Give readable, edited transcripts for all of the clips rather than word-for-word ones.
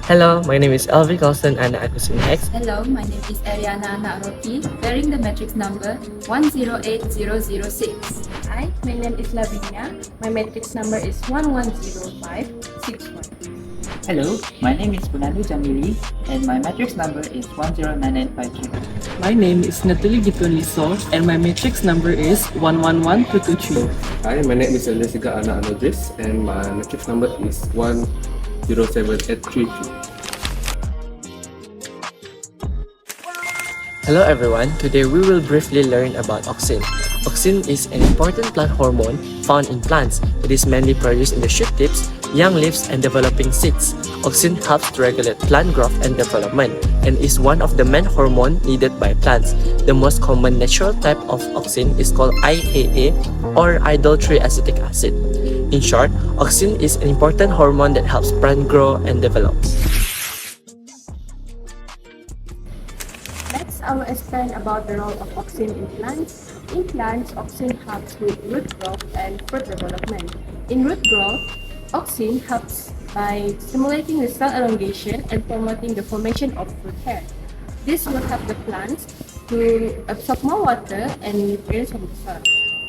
Hello, my name is Elvi Carlson and AUXIN X. Hello, my name is Ariana Naroki, bearing the matrix number 108006. Hi, my name is Lavinia. My matrix number is 110561. Hello, my name is Punanu Jamili and my matrix number is 109953. My name is Natalie Gitun Liso and my matrix number is 111223. Hi, my name is Elisiga Ana Anodris and my matrix number is 107833. Hello everyone, today we will briefly learn about auxin. Auxin is an important plant hormone found in plants. It is mainly produced in the shoot tips, young leaves, and developing seeds. Auxin helps to regulate plant growth and development and is one of the main hormones needed by plants. The most common natural type of auxin is called IAA or idle triacetic acid. In short, auxin is an important hormone that helps plant grow and develop. Next, I will explain about the role of auxin in plants. In plants, auxin helps with root growth and fruit development. In root growth, auxin helps by stimulating the cell elongation and promoting the formation of root hair. This will help the plants to absorb more water and nutrients from the soil.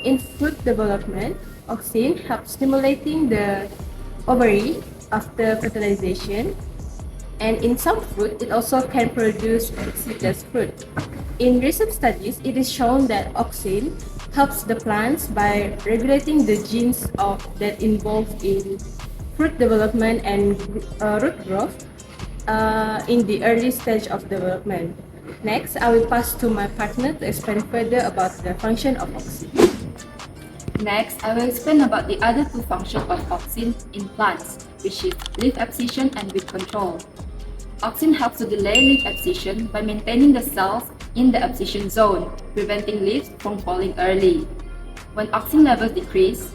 In fruit development, auxin helps stimulating the ovary after fertilization. And in some fruit, it also can produce seedless fruit. In recent studies, it is shown that auxin helps the plants by regulating the genes that involve in fruit development and root growth in the early stage of development. Next, I will pass to my partner to explain further about the function of auxin. Next, I will explain about the other two functions of auxin in plants, which is leaf abscission and weed control. Auxin helps to delay leaf abscission by maintaining the cells in the abscission zone, preventing leaves from falling early. When auxin levels decrease,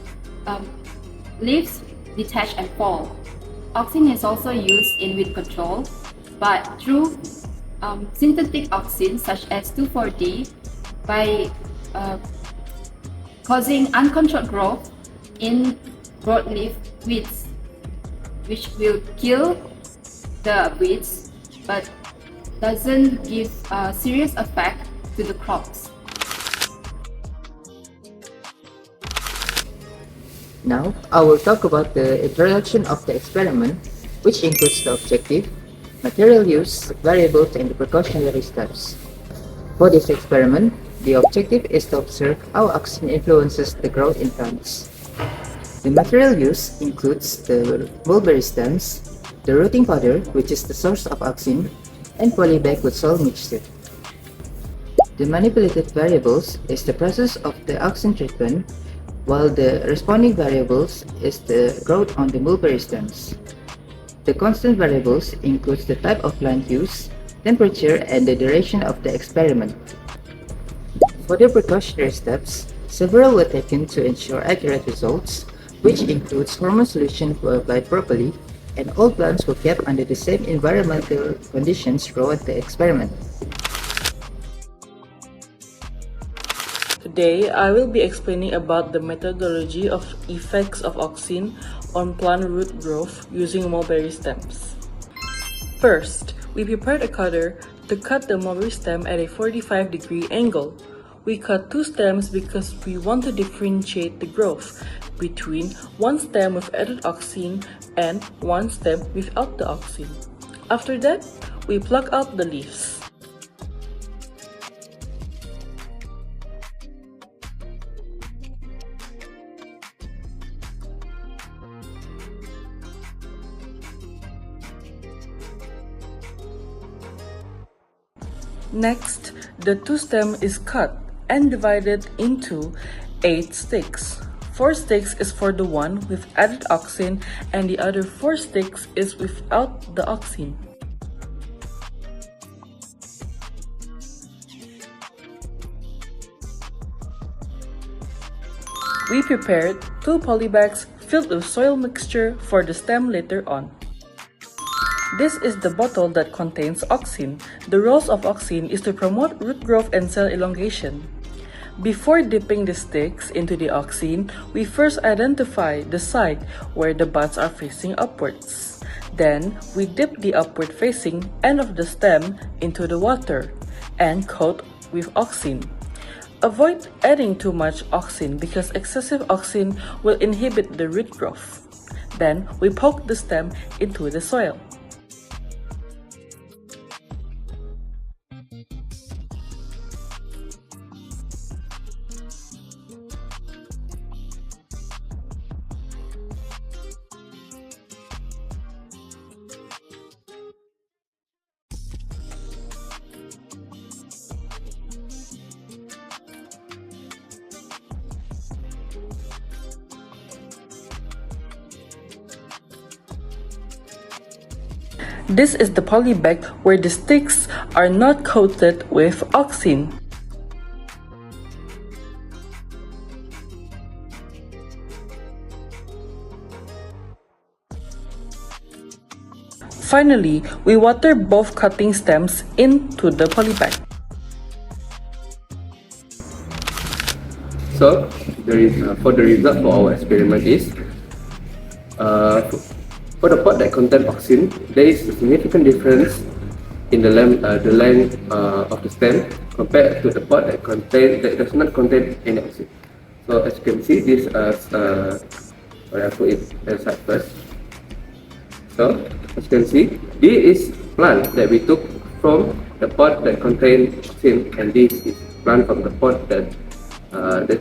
leaves detach and fall. Auxin is also used in weed control, but through synthetic auxin such as 2,4-D by causing uncontrolled growth in broadleaf weeds, which will kill the weeds but doesn't give a serious effect to the crops. Now, I will talk about the introduction of the experiment, which includes the objective, material use, variables, and the precautionary steps. For this experiment, the objective is to observe how auxin influences the growth in plants. The material use includes the mulberry stems, the rooting powder, which is the source of auxin, and polybag with soil mixture. The manipulated variables is the process of the auxin treatment, while the responding variables is the growth on the mulberry stems. The constant variables includes the type of plant use, temperature, and the duration of the experiment. For the precautionary steps, several were taken to ensure accurate results, which includes hormone solution were applied properly, and all plants were kept under the same environmental conditions throughout the experiment. Today, I will be explaining about the methodology of effects of auxin on plant root growth using mulberry stems. First, we prepared a cutter to cut the mulberry stem at a 45-degree angle. We cut two stems because we want to differentiate the growth between one stem with added auxin and one stem without the auxin. After that, we pluck out the leaves. Next, the two stem is cut and divided into 8 sticks. 4 sticks is for the one with added auxin and the other 4 sticks is without the auxin. We prepared 2 polybags filled with soil mixture for the stem later on. This is the bottle that contains AUXIN. The roles of AUXIN is to promote root growth and cell elongation. Before dipping the sticks into the AUXIN, we first identify the side where the buds are facing upwards. Then, we dip the upward facing end of the stem into the water and coat with AUXIN. Avoid adding too much AUXIN because excessive AUXIN will inhibit the root growth. Then, we poke the stem into the soil. This is the poly bag where the sticks are not coated with AUXIN. Finally, we water both cutting stems into the poly bag. So, for the result for our experiment is, for the pot that contains AUXIN, there is a significant difference in the length of the stem compared to the pot that does not contain any AUXIN. So as you can see, this I put it aside first. So as you can see, this is plant that we took from the pot that contains AUXIN, and this is plant from the pot that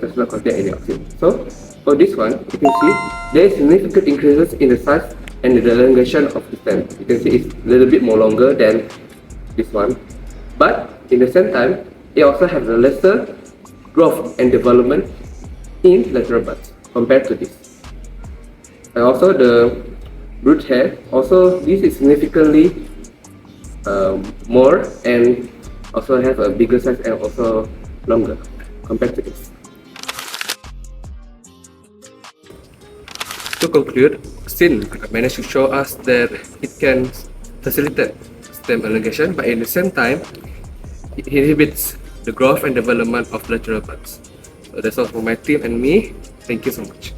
does not contain any AUXIN. So for this one, you can see there is significant increases in the size and the elongation of the stem. You can see it's a little bit more longer than this one, but in the same time, it also has a lesser growth and development in lateral buds compared to this. And also the root hair, also this is significantly more and also have a bigger size and also longer compared to this. To conclude, AUXIN managed to show us that it can facilitate stem elongation, but at the same time, it inhibits the growth and development of lateral buds. So that's all for my team and me. Thank you so much.